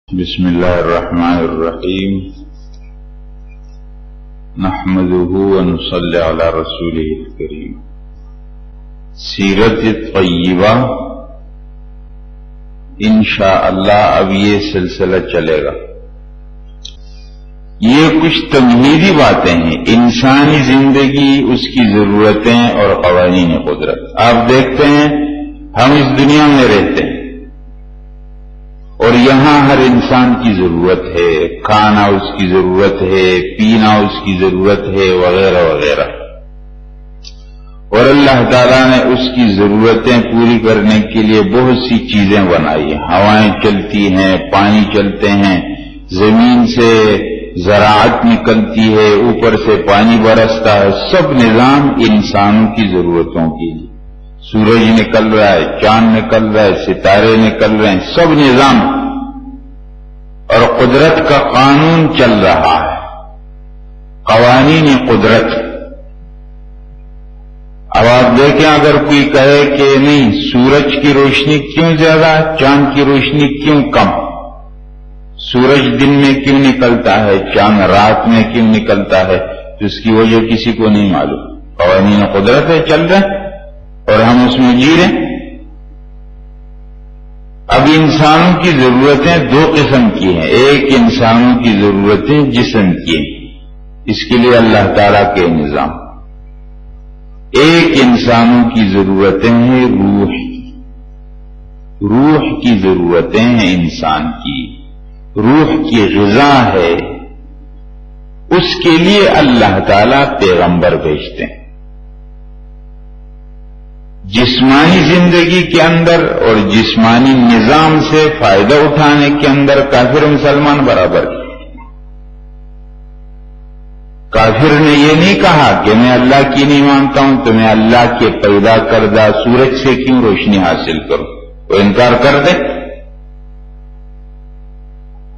بسم اللہ الرحمن الرحیم نحمده ونصلی علی رسوله الکریم۔ سیرت طیبہ انشاءاللہ اب یہ سلسلہ چلے گا۔ یہ کچھ تمہیدی باتیں ہیں، انسانی زندگی، اس کی ضرورتیں اور قوانین قدرت۔ آپ دیکھتے ہیں ہم اس دنیا میں رہتے ہیں اور یہاں ہر انسان کی ضرورت ہے، کھانا اس کی ضرورت ہے، پینا اس کی ضرورت ہے، وغیرہ وغیرہ، اور اللہ تعالیٰ نے اس کی ضرورتیں پوری کرنے کے لیے بہت سی چیزیں بنائی ہیں۔ ہوائیں چلتی ہیں، پانی چلتے ہیں، زمین سے زراعت نکلتی ہے، اوپر سے پانی برستا ہے، سب نظام انسانوں کی ضرورتوں کے لیے۔ سورج نکل رہا ہے، چاند نکل رہا ہے، ستارے نکل رہے ہیں، سب نظام اور قدرت کا قانون چل رہا ہے، قوانین قدرت۔ اب آپ دیکھیں اگر کوئی کہے کہ نہیں سورج کی روشنی کیوں زیادہ، چاند کی روشنی کیوں کم، سورج دن میں کیوں نکلتا ہے، چاند رات میں کیوں نکلتا ہے، تو اس کی وجہ کسی کو نہیں معلوم۔ قوانین قدرت ہے، چل رہے ہیں اور ہم اس میں جی رہے ہیں۔ اب انسانوں کی ضرورتیں دو قسم کی ہیں، ایک انسانوں کی ضرورتیں جسم کی ہیں، اس کے لیے اللہ تعالیٰ کے نظام، ایک انسانوں کی ضرورتیں ہیں روح کی ضرورتیں ہیں، انسان کی روح کی غذا ہے، اس کے لیے اللہ تعالیٰ پیغمبر بھیجتے ہیں۔ جسمانی زندگی کے اندر اور جسمانی نظام سے فائدہ اٹھانے کے اندر کافر مسلمان برابر ہے۔ کافر نے یہ نہیں کہا کہ میں اللہ کی نہیں مانتا ہوں تو میں اللہ کے پیدا کردہ سورج سے کیوں روشنی حاصل کروں، وہ انکار کر دے۔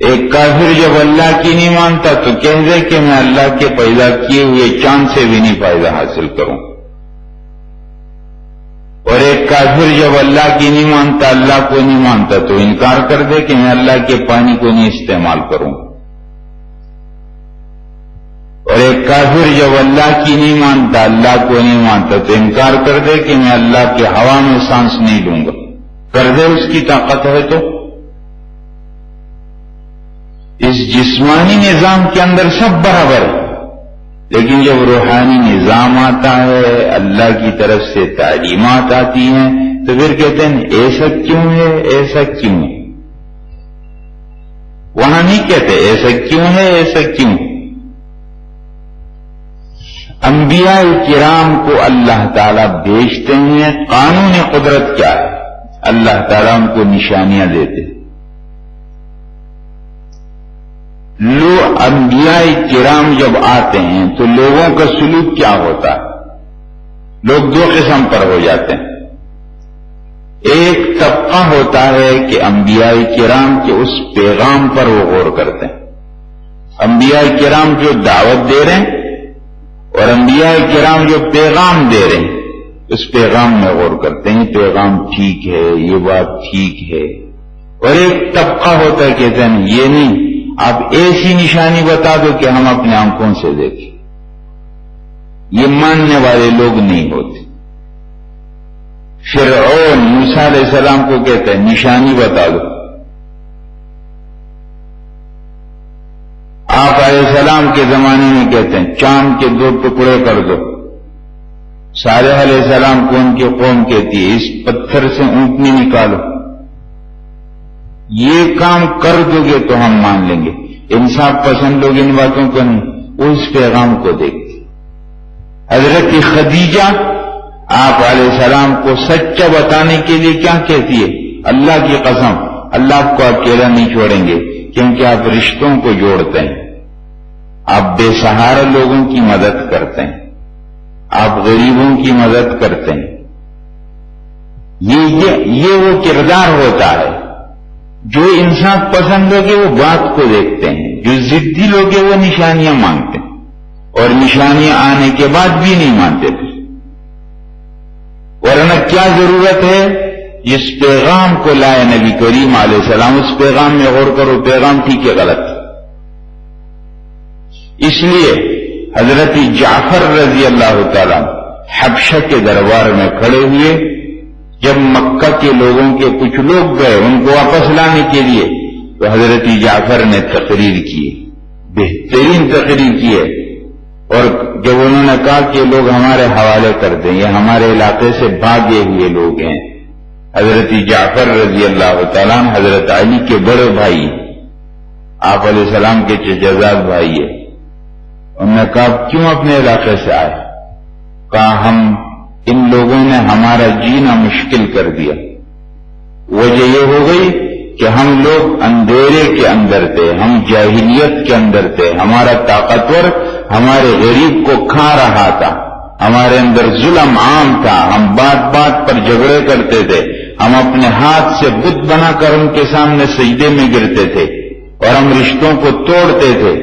ایک کافر جب اللہ کی نہیں مانتا تو کہہ دے کہ میں اللہ کے پیدا کیے ہوئے چاند سے بھی نہیں فائدہ حاصل کروں، اور ایک کافر جب اللہ کی نہیں مانتا، اللہ کو نہیں مانتا تو انکار کر دے کہ میں اللہ کے پانی کو نہیں استعمال کروں، اور ایک کافر جب اللہ کی نہیں مانتا، اللہ کو نہیں مانتا تو انکار کر دے کہ میں اللہ کے ہوا میں سانس نہیں لوں گا، کر دے، اس کی طاقت ہے تو۔ اس جسمانی نظام کے اندر سب برابر ہے، لیکن جب روحانی نظام آتا ہے، اللہ کی طرف سے تعلیمات آتی ہیں، تو پھر کہتے ہیں ایسا کیوں ہے، ایسا کیوں ہے۔ وہاں نہیں کہتے ایسا کیوں ہے، ایسا کیوں۔ انبیاء کرام کو اللہ تعالیٰ بھیجتے ہیں، قانون قدرت کیا ہے، اللہ تعالیٰ ان کو نشانیاں دیتے ہیں۔ انبیاء کرام جب آتے ہیں تو لوگوں کا سلوک کیا ہوتا ہے، لوگ دو قسم پر ہو جاتے ہیں۔ ایک طبقہ ہوتا ہے کہ انبیاء کرام کے اس پیغام پر وہ غور کرتے ہیں، انبیاء کرام جو دعوت دے رہے ہیں اور انبیاء کرام جو پیغام دے رہے ہیں اس پیغام میں غور کرتے ہیں، پیغام ٹھیک ہے، یہ بات ٹھیک ہے۔ اور ایک طبقہ ہوتا ہے کہتے ہیں یہ نہیں، آپ ایسی نشانی بتا دو کہ ہم اپنے آنکھوں سے دیکھیں، یہ ماننے والے لوگ نہیں ہوتے۔ فرعون موسیٰ علیہ السلام کو کہتا ہے نشانی بتا دو، آپ علیہ السلام کے زمانے میں کہتے ہیں چاند کے 2 ٹکڑے کر دو۔ صالح علیہ السلام کو ان کی قوم کہتی ہے اس پتھر سے اونٹنی نکالو، یہ کام کر دو گے تو ہم مان لیں گے۔ انصاف پسند لوگ ان باتوں کو نہیں، وہ اس پیغام کو دیکھتے۔ حضرت خدیجہ آپ علیہ السلام کو سچا بتانے کے لیے کیا کہتی ہے، اللہ کی قسم اللہ کو اکیلا نہیں چھوڑیں گے، کیونکہ آپ رشتوں کو جوڑتے ہیں، آپ بے سہارا لوگوں کی مدد کرتے ہیں، آپ غریبوں کی مدد کرتے ہیں۔ یہ وہ کردار ہوتا ہے۔ جو انسان پسند ہوگے وہ بات کو دیکھتے ہیں، جو ضدی لوگ ہیں وہ نشانیاں مانگتے ہیں، اور نشانیاں آنے کے بعد بھی نہیں مانتے تھے۔ ورنہ کیا ضرورت ہے جس پیغام کو لائے نبی کریم علیہ السلام، اس پیغام میں غور کرو، پیغام ٹھیک ہے غلط؟ اس لیے حضرت جعفر رضی اللہ تعالیٰ حبشہ کے دربار میں کھڑے ہوئے، جب مکہ کے لوگوں کے کچھ لوگ گئے ان کو واپس لانے کے لیے، تو حضرت جعفر نے تقریر کی، بہترین تقریر کی ہے، اور جب انہوں نے کہا کہ لوگ ہمارے حوالے کر دیں، یہ ہمارے علاقے سے بھاگے ہوئے لوگ ہیں، حضرت جعفر رضی اللہ تعالیٰ حضرت علی کے بڑے بھائی، آپ علیہ السلام کے چچزاد بھائی ہے، انہوں نے کہا کیوں اپنے علاقے سے آئے؟ کہا ہم ان لوگوں نے ہمارا جینا مشکل کر دیا، وجہ یہ ہو گئی کہ ہم لوگ اندھیرے کے اندر تھے، ہم جاہلیت کے اندر تھے، ہمارا طاقتور ہمارے غریب کو کھا رہا تھا، ہمارے اندر ظلم عام تھا، ہم بات بات پر جھگڑے کرتے تھے، ہم اپنے ہاتھ سے بت بنا کر ان کے سامنے سجدے میں گرتے تھے، اور ہم رشتوں کو توڑتے تھے،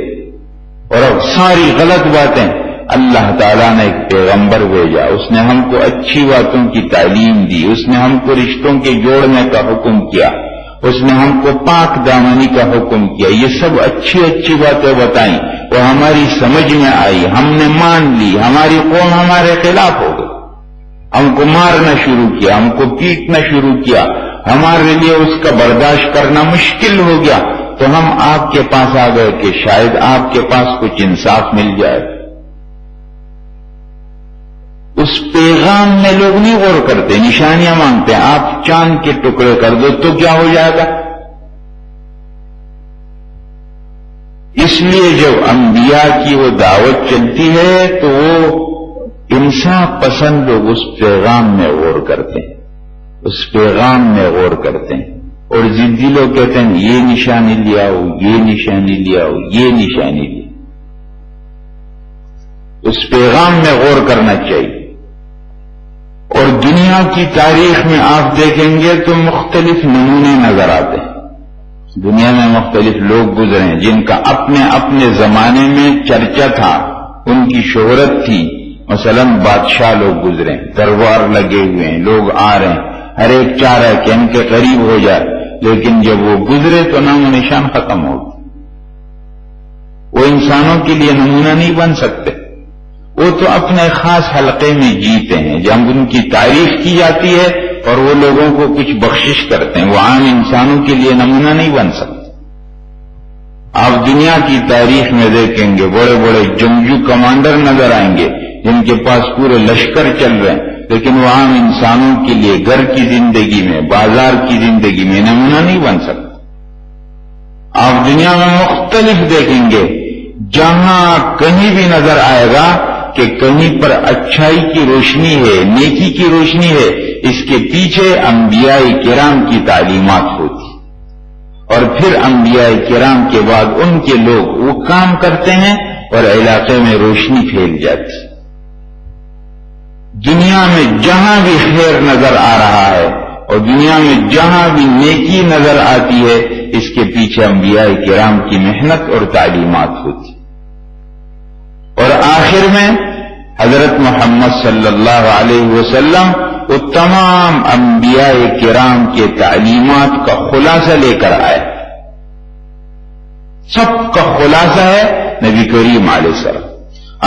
اور اب ساری غلط باتیں۔ اللہ تعالیٰ نے ایک پیغمبر بھیجا، اس نے ہم کو اچھی باتوں کی تعلیم دی، اس نے ہم کو رشتوں کے جوڑنے کا حکم کیا، اس نے ہم کو پاک دامنی کا حکم کیا، یہ سب اچھی اچھی باتیں بتائیں، وہ ہماری سمجھ میں آئی، ہم نے مان لی، ہماری قوم ہمارے خلاف ہو گئی، ہم کو مارنا شروع کیا، ہم کو پیٹنا شروع کیا، ہمارے لیے اس کا برداشت کرنا مشکل ہو گیا، تو ہم آپ کے پاس آ گئے کہ شاید آپ کے پاس کچھ انصاف مل جائے۔ اس پیغام میں لوگ نہیں غور کرتے، نشانیاں مانگتے ہیں، آپ چاند کے ٹکڑے کر دو تو کیا ہو جائے گا؟ اس لیے جب انبیاء کی وہ دعوت چلتی ہے تو وہ انصاف پسند لوگ اس پیغام میں غور کرتے ہیں، اس پیغام میں غور کرتے ہیں، اور ضدی لوگ کہتے ہیں یہ نشانی لیا ہو، یہ نشانی لیا ہو، یہ نشانی لیا۔ اس پیغام میں غور کرنا چاہیے۔ اور دنیا کی تاریخ میں آپ دیکھیں گے تو مختلف نمونے نظر آتے ہیں، دنیا میں مختلف لوگ گزرے ہیں جن کا اپنے اپنے زمانے میں چرچا تھا، ان کی شہرت تھی، مثلا بادشاہ لوگ گزرے ہیں، دربار لگے ہوئے ہیں، لوگ آ رہے ہیں، ہر ایک چاہ رہا ہے کہ ان کے قریب ہو جائے، لیکن جب وہ گزرے تو نام و نشان ختم ہو گئے۔ وہ انسانوں کے لیے نمونہ نہیں بن سکتے، وہ تو اپنے خاص حلقے میں جیتے ہیں، جب ان کی تعریف کی جاتی ہے اور وہ لوگوں کو کچھ بخشش کرتے ہیں، وہ عام انسانوں کے لیے نمونہ نہیں بن سکتے۔ آپ دنیا کی تاریخ میں دیکھیں گے بڑے بڑے جنگجو کمانڈر نظر آئیں گے جن کے پاس پورے لشکر چل رہے ہیں، لیکن وہ عام انسانوں کے لیے گھر کی زندگی میں، بازار کی زندگی میں نمونہ نہیں بن سکتے۔ آپ دنیا میں مختلف دیکھیں گے، جہاں کہیں بھی نظر آئے گا کہ کہیں پر اچھائی کی روشنی ہے، نیکی کی روشنی ہے، اس کے پیچھے انبیاء کرام کی تعلیمات ہوتی، اور پھر انبیاء کرام کے بعد ان کے لوگ وہ کام کرتے ہیں اور علاقے میں روشنی پھیل جاتی۔ دنیا میں جہاں بھی خیر نظر آ رہا ہے اور دنیا میں جہاں بھی نیکی نظر آتی ہے، اس کے پیچھے انبیاء کرام کی محنت اور تعلیمات ہوتی۔ اور آخر میں حضرت محمد صلی اللہ علیہ وسلم وہ تمام انبیاء کرام کے تعلیمات کا خلاصہ لے کر آئے، سب کا خلاصہ ہے نبی کریم علیہ السلام۔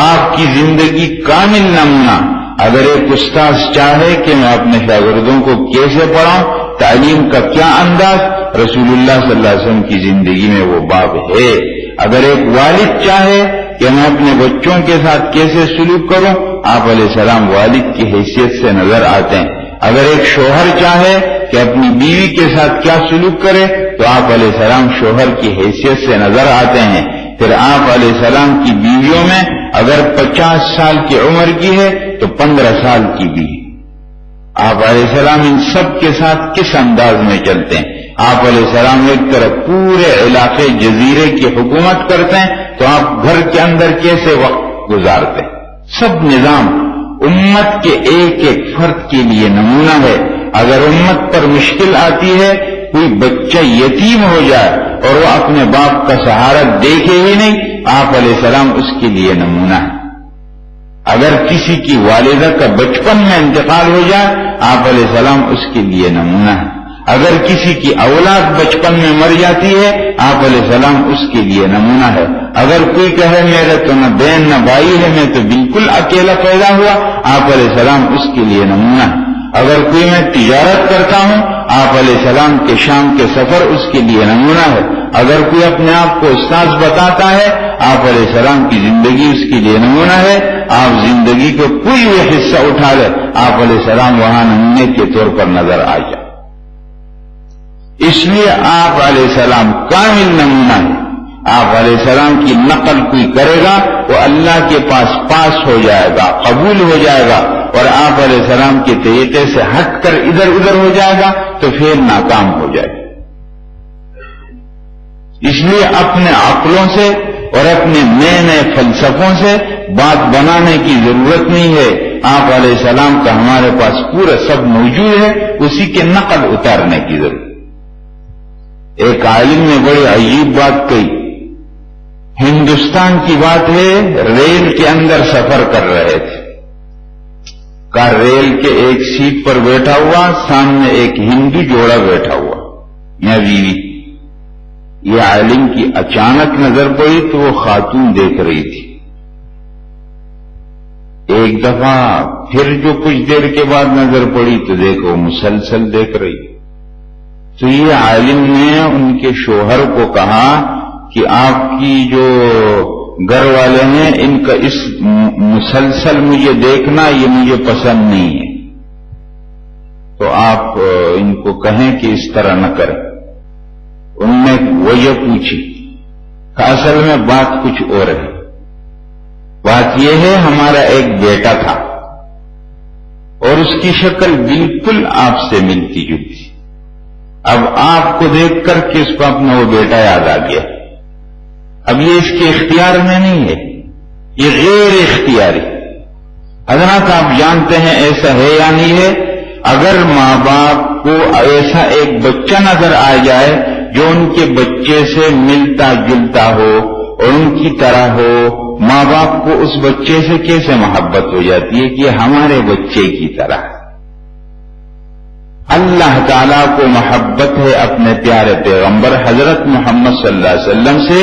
آپ کی زندگی کامل نمونہ، اگر ایک استاذ چاہے کہ میں اپنے شاگردوں کو کیسے پڑھاؤں، تعلیم کا کیا انداز، رسول اللہ صلی اللہ علیہ وسلم کی زندگی میں وہ باب ہے۔ اگر ایک والد چاہے کہ میں اپنے بچوں کے ساتھ کیسے سلوک کروں، آپ علیہ السلام والد کی حیثیت سے نظر آتے ہیں۔ اگر ایک شوہر چاہے کہ اپنی بیوی کے ساتھ کیا سلوک کرے، تو آپ علیہ السلام شوہر کی حیثیت سے نظر آتے ہیں۔ پھر آپ علیہ السلام کی بیویوں میں اگر 50 سال کی عمر کی ہے تو 15 سال کی بھی، آپ علیہ السلام ان سب کے ساتھ کس انداز میں چلتے ہیں؟ آپ علیہ السلام ایک طرف پورے علاقے جزیرے کی حکومت کرتے ہیں، تو آپ گھر کے اندر کیسے وقت گزارتے ہیں؟ سب نظام امت کے ایک ایک فرد کے لیے نمونہ ہے۔ اگر امت پر مشکل آتی ہے، کوئی بچہ یتیم ہو جائے اور وہ اپنے باپ کا سہارا دیکھے ہی نہیں، آپ علیہ السلام اس کے لیے نمونہ ہے۔ اگر کسی کی والدہ کا بچپن میں انتقال ہو جائے آپ علیہ السلام اس کے لیے نمونہ ہے. اگر کسی کی اولاد بچپن میں مر جاتی ہے آپ علیہ السلام اس کے لیے نمونہ ہے. اگر کوئی کہے میرے تو نہ بہن نہ بھائی ہے میں تو بالکل اکیلا پیدا ہوا آپ علیہ السلام اس کے لیے نمونہ ہے. اگر کوئی میں تجارت کرتا ہوں آپ علیہ السلام کے شام کے سفر اس کے لیے نمونہ ہے. اگر کوئی اپنے آپ کو استاذ بتاتا ہے آپ علیہ السلام کی زندگی اس کے لیے نمونہ ہے. آپ زندگی کو کوئی بھی حصہ اٹھا لے آپ علیہ السلام وہاں نمونے کے طور پر نظر آ جائے. اس لیے آپ علیہ السلام کامل نمونہ ہے. آپ علیہ السلام کی نقل کوئی کرے گا وہ اللہ کے پاس ہو جائے گا, قبول ہو جائے گا, اور آپ علیہ السلام کے طریقے سے ہٹ کر ادھر ادھر ہو جائے گا تو پھر ناکام ہو جائے گا. اس لیے اپنے عقلوں سے اور اپنے نئے نئے فلسفوں سے بات بنانے کی ضرورت نہیں ہے. آپ علیہ السلام کا ہمارے پاس پورا سب موجود ہے, اسی کے نقل اتارنے کی ضرورت. ایک عالم نے بڑی عجیب بات کہی. ہندوستان کی بات ہے, ریل کے اندر سفر کر رہے تھے. کار ریل کے ایک سیٹ پر بیٹھا ہوا, سامنے ایک ہندو جوڑا بیٹھا ہوا میاں بیوی. یہ عالم کی اچانک نظر پڑی تو وہ خاتون دیکھ رہی تھی. ایک دفعہ پھر جو کچھ دیر کے بعد نظر پڑی تو دیکھو مسلسل دیکھ رہی. تو یہ عالم نے ان کے شوہر کو کہا کہ آپ کی جو گھر والے ہیں ان کا اس مسلسل مجھے دیکھنا یہ مجھے پسند نہیں ہے, تو آپ ان کو کہیں کہ اس طرح نہ کریں. انہوں نے وجہ پوچھی کہ اصل میں بات کچھ اور ہے. بات یہ ہے ہمارا ایک بیٹا تھا اور اس کی شکل بالکل آپ سے ملتی جلتی. اب آپ کو دیکھ کر کہ اس کو اپنا وہ بیٹا یاد آ گیا. اب یہ اس کے اختیار میں نہیں ہے, یہ غیر اختیاری. حضرات آپ جانتے ہیں ایسا ہے یا نہیں ہے؟ اگر ماں باپ کو ایسا ایک بچہ نظر آ جائے جو ان کے بچے سے ملتا جلتا ہو اور ان کی طرح ہو, ماں باپ کو اس بچے سے کیسے محبت ہو جاتی ہے کہ یہ ہمارے بچے کی طرح. اللہ تعالیٰ کو محبت ہے اپنے پیارے پیغمبر حضرت محمد صلی اللہ علیہ وسلم سے.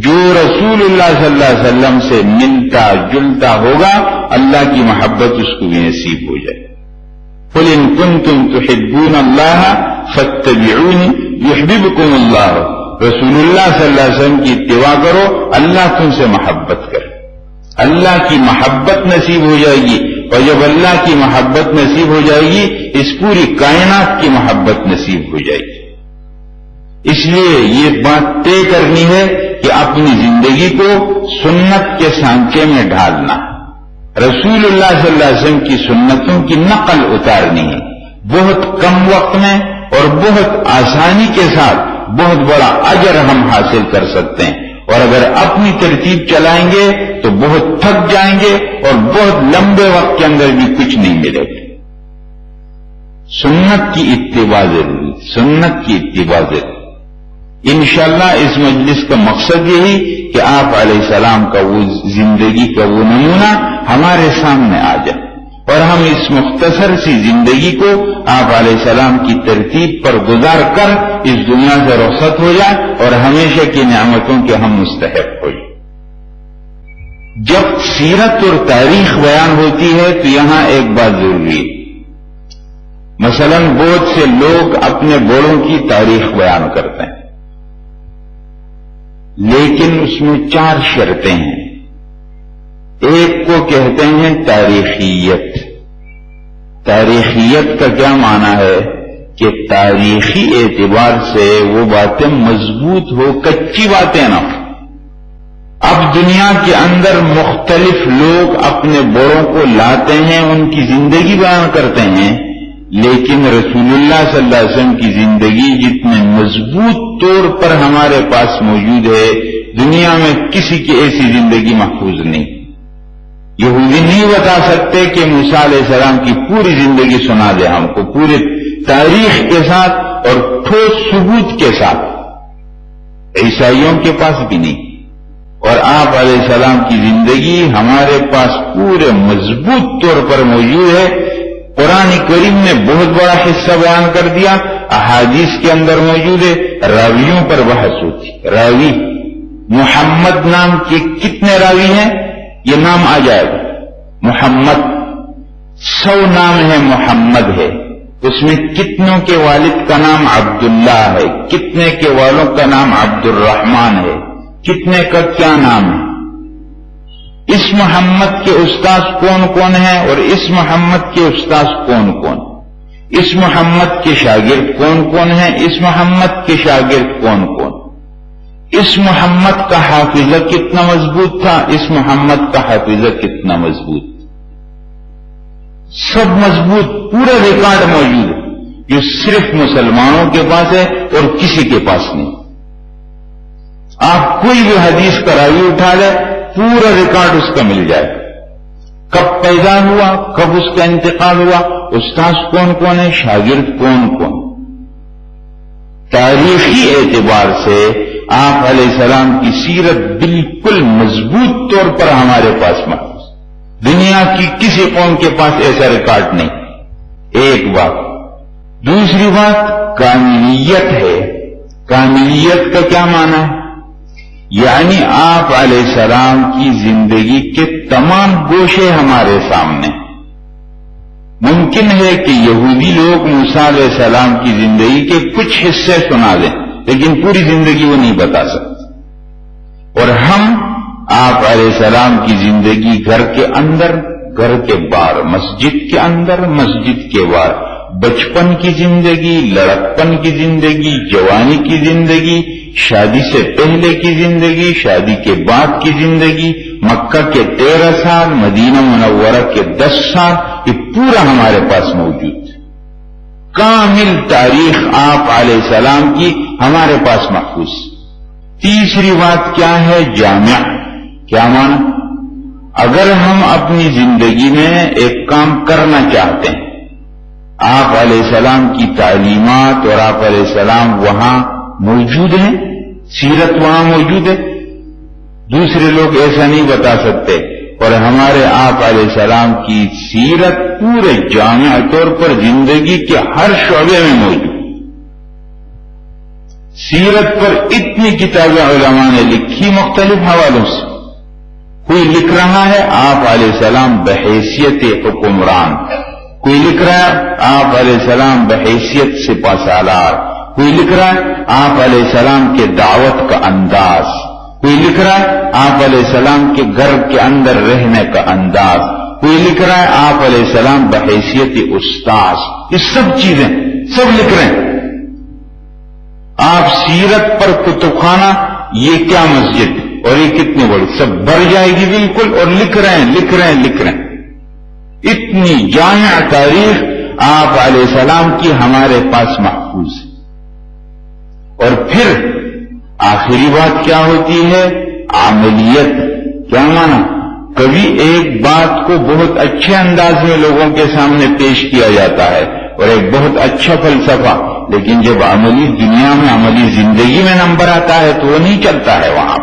جو رسول اللہ صلی اللہ علیہ وسلم سے ملتا جلتا ہوگا اللہ کی محبت اس کو بھی نصیب ہو جائے. قل ان کنتم تحبون اللہ فاتبعونی یحببکم اللہ. رسول اللہ صلی اللہ علیہ وسلم کی اتباع کرو, اللہ تم سے محبت کرے, اللہ کی محبت نصیب ہو جائے گی. اور جب اللہ کی محبت نصیب ہو جائے گی اس پوری کائنات کی محبت نصیب ہو جائے گی. اس لیے یہ بات طے کرنی ہے کہ اپنی زندگی کو سنت کے سانچے میں ڈھالنا, رسول اللہ صلی اللہ علیہ وسلم کی سنتوں کی نقل اتارنی ہے. بہت کم وقت میں اور بہت آسانی کے ساتھ بہت بڑا اجر ہم حاصل کر سکتے ہیں, اور اگر اپنی ترتیب چلائیں گے تو بہت تھک جائیں گے اور بہت لمبے وقت کے اندر بھی کچھ نہیں ملے گا. سنت کی اتباع ضروری, سنت کی اتباع ضروری. انشاءاللہ اس مجلس کا مقصد یہی کہ آپ علیہ السلام کا وہ زندگی کا وہ نمونہ ہمارے سامنے آ جائے اور ہم اس مختصر سی زندگی کو آپ علیہ السلام کی ترتیب پر گزار کر اس دنیا سے رخصت ہو جائے اور ہمیشہ کی نعمتوں کے ہم مستحق ہو جائیں. جب سیرت اور تاریخ بیان ہوتی ہے تو یہاں ایک بات ضروری ہے. مثلا بہت سے لوگ اپنے بڑوں کی تاریخ بیان کرتے ہیں لیکن اس میں 4 شرطیں ہیں. ایک کو کہتے ہیں تاریخیت. تاریخیت کا کیا معنی ہے کہ تاریخی اعتبار سے وہ باتیں مضبوط ہو, کچی باتیں نہ ہو. اب دنیا کے اندر مختلف لوگ اپنے بڑوں کو لاتے ہیں, ان کی زندگی بیان کرتے ہیں, لیکن رسول اللہ صلی اللہ علیہ وسلم کی زندگی جتنے مضبوط طور پر ہمارے پاس موجود ہے دنیا میں کسی کی ایسی زندگی محفوظ نہیں. یہودی نہیں بتا سکتے کہ موسیٰ علیہ السلام کی پوری زندگی سنا دے ہم کو, پورے تاریخ کے ساتھ اور ٹھوس ثبوت کے ساتھ. عیسائیوں کے پاس بھی نہیں. اور آپ علیہ السلام کی زندگی ہمارے پاس پورے مضبوط طور پر موجود ہے. قرآن کریم نے بہت بڑا حصہ بیان کر دیا، احادیث کے اندر موجود ہے. راویوں پر بحث ہوتی. راوی محمد نام کے کتنے راوی ہیں؟ یہ نام آ جائے گا. محمد 100 نام ہے، محمد ہے. اس میں کتنوں کے والد کا نام عبداللہ ہے، کتنے کے والوں کا نام عبد الرحمن ہے، کتنے کا کیا نام ہے. اس محمد کے استاذ کون کون ہیں اور اس محمد کے استاذ کون کون، اس محمد کے شاگرد کون کون ہیں، اس محمد کے شاگرد کون کون، اس محمد کا حافظہ کتنا مضبوط تھا، اس محمد کا حافظہ کتنا مضبوط. سب مضبوط پورا ریکارڈ موجود ہے جو صرف مسلمانوں کے پاس ہے اور کسی کے پاس نہیں. آپ کوئی بھی حدیث کا راوی اٹھا لیں، پورا ریکارڈ اس کا مل جائے. کب پیدا ہوا، کب اس کا انتقال ہوا، استاذ کون کون ہے، شاگرد کون کون. تاریخی اعتبار سے آپ علیہ السلام کی سیرت بالکل مضبوط طور پر ہمارے پاس محفوظ. دنیا کی کسی قوم کے پاس ایسا ریکارڈ نہیں. ایک بات. دوسری بات کاملیت ہے. کاملیت کا کیا معنی ہے؟ یعنی آپ علیہ السلام کی زندگی کے تمام گوشے ہمارے سامنے. ممکن ہے کہ یہودی لوگ موسیٰ علیہ السلام کی زندگی کے کچھ حصے سنا دیں لیکن پوری زندگی وہ نہیں بتا سکتے. اور ہم آپ علیہ السلام کی زندگی گھر کے اندر، گھر کے باہر، مسجد کے اندر، مسجد کے باہر، بچپن کی زندگی، لڑکپن کی زندگی، جوانی کی زندگی، شادی سے پہلے کی زندگی، شادی کے بعد کی زندگی، مکہ کے 13 سال، مدینہ منورہ کے 10 سال، یہ پورا ہمارے پاس موجود ہے. کامل تاریخ آپ علیہ السلام کی ہمارے پاس محفوظ. تیسری بات کیا ہے؟ جامع. کیا معنی؟ اگر ہم اپنی زندگی میں ایک کام کرنا چاہتے ہیں، آپ علیہ السلام کی تعلیمات اور آپ علیہ السلام وہاں موجود ہیں، سیرت وہاں موجود ہے. دوسرے لوگ ایسا نہیں بتا سکتے. اور ہمارے آپ علیہ السلام کی سیرت پورے جامع طور پر زندگی کے ہر شعبے میں موجود. سیرت پر اتنی کتابیں علماء نے لکھی مختلف حوالوں سے. کوئی لکھ رہا ہے آپ علیہ السلام بحیثیت حکمران، کوئی لکھ رہا ہے آپ علیہ السلام بحیثیت سپہ سالار، کوئی لکھ رہا ہے آپ علیہ السلام کے دعوت کا انداز، کوئی لکھ رہا ہے آپ علیہ السلام کے گھر کے اندر رہنے کا انداز، کوئی لکھ رہا ہے آپ علیہ السلام بحیثیت استاذ. یہ سب چیزیں سب لکھ رہے ہیں. آپ سیرت پر کتب خانہ، یہ کیا مسجد اور یہ کتنی بڑی، سب بھر جائے گی بالکل. اور لکھ رہے ہیں لکھ رہے ہیں لکھ رہے ہیں. اتنی جامع تاریخ آپ علیہ السلام کی ہمارے پاس محفوظ ہے. اور پھر آخری بات کیا ہوتی ہے؟ عملیت. کیا مانا؟ کبھی ایک بات کو بہت اچھے انداز میں لوگوں کے سامنے پیش کیا جاتا ہے اور ایک بہت اچھا فلسفہ، لیکن جب عملی دنیا میں، عملی زندگی میں نمبر آتا ہے تو وہ نہیں چلتا ہے. وہاں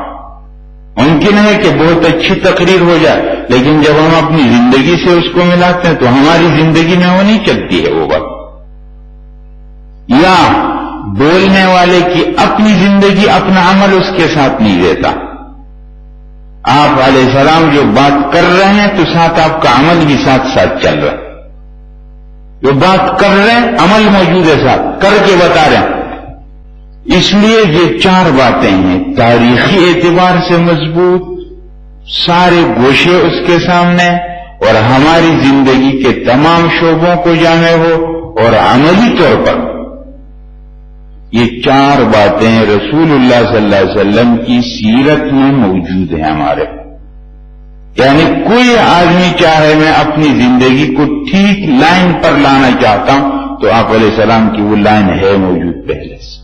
ممکن ہے کہ بہت اچھی تقریر ہو جائے لیکن جب ہم اپنی زندگی سے اس کو ملاتے ہیں تو ہماری زندگی میں وہ نہیں چلتی ہے وہ بات. یا بولنے والے کی اپنی زندگی، اپنا عمل اس کے ساتھ نہیں دیتا. آپ علیہ السلام جو بات کر رہے ہیں تو ساتھ آپ کا عمل بھی ساتھ ساتھ چل رہا ہے. جو بات کر رہے ہیں عمل موجود ہے ساتھ، کر کے بتا رہے ہیں. اس لیے یہ 4 باتیں ہیں. تاریخی اعتبار سے مضبوط، سارے گوشے اس کے سامنے، اور ہماری زندگی کے تمام شعبوں کو جامع ہو، اور عملی طور پر یہ 4 باتیں رسول اللہ صلی اللہ علیہ وسلم کی سیرت میں موجود ہیں ہمارے. یعنی کوئی آدمی چاہے میں اپنی زندگی کو ٹھیک لائن پر لانا چاہتا ہوں تو آپ علیہ السلام کی وہ لائن ہے موجود پہلے سے.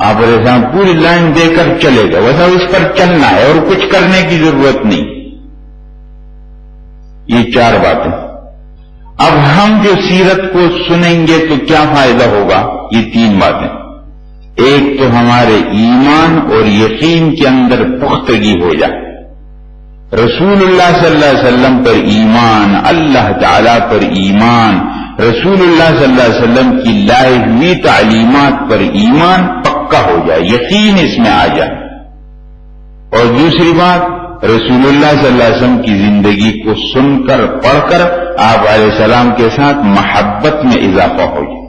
آپ علیہ السلام پوری لائن دے کر چلے گا، ویسا اس پر چلنا ہے اور کچھ کرنے کی ضرورت نہیں. یہ 4 باتیں. اب ہم جو سیرت کو سنیں گے تو کیا فائدہ ہوگا؟ یہ 3 باتیں. ایک تو ہمارے ایمان اور یقین کے اندر پختگی ہو جائے. رسول اللہ صلی اللہ علیہ وسلم پر ایمان، اللہ تعالی پر ایمان، رسول اللہ صلی اللہ علیہ وسلم کی لائی ہوئی تعلیمات پر ایمان پکا ہو جائے، یقین اس میں آ جائے۔ اور دوسری بات، رسول اللہ صلی اللہ علیہ وسلم کی زندگی کو سن کر پڑھ کر آپ علیہ السلام کے ساتھ محبت میں اضافہ ہو جائے۔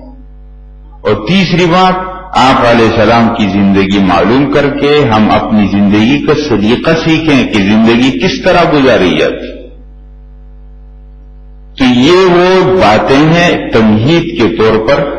اور تیسری بات، آپ علیہ السلام کی زندگی معلوم کر کے ہم اپنی زندگی کا سلیقہ سیکھیں کہ زندگی کس طرح گزاری جاتی۔ تو یہ وہ باتیں ہیں تمہید کے طور پر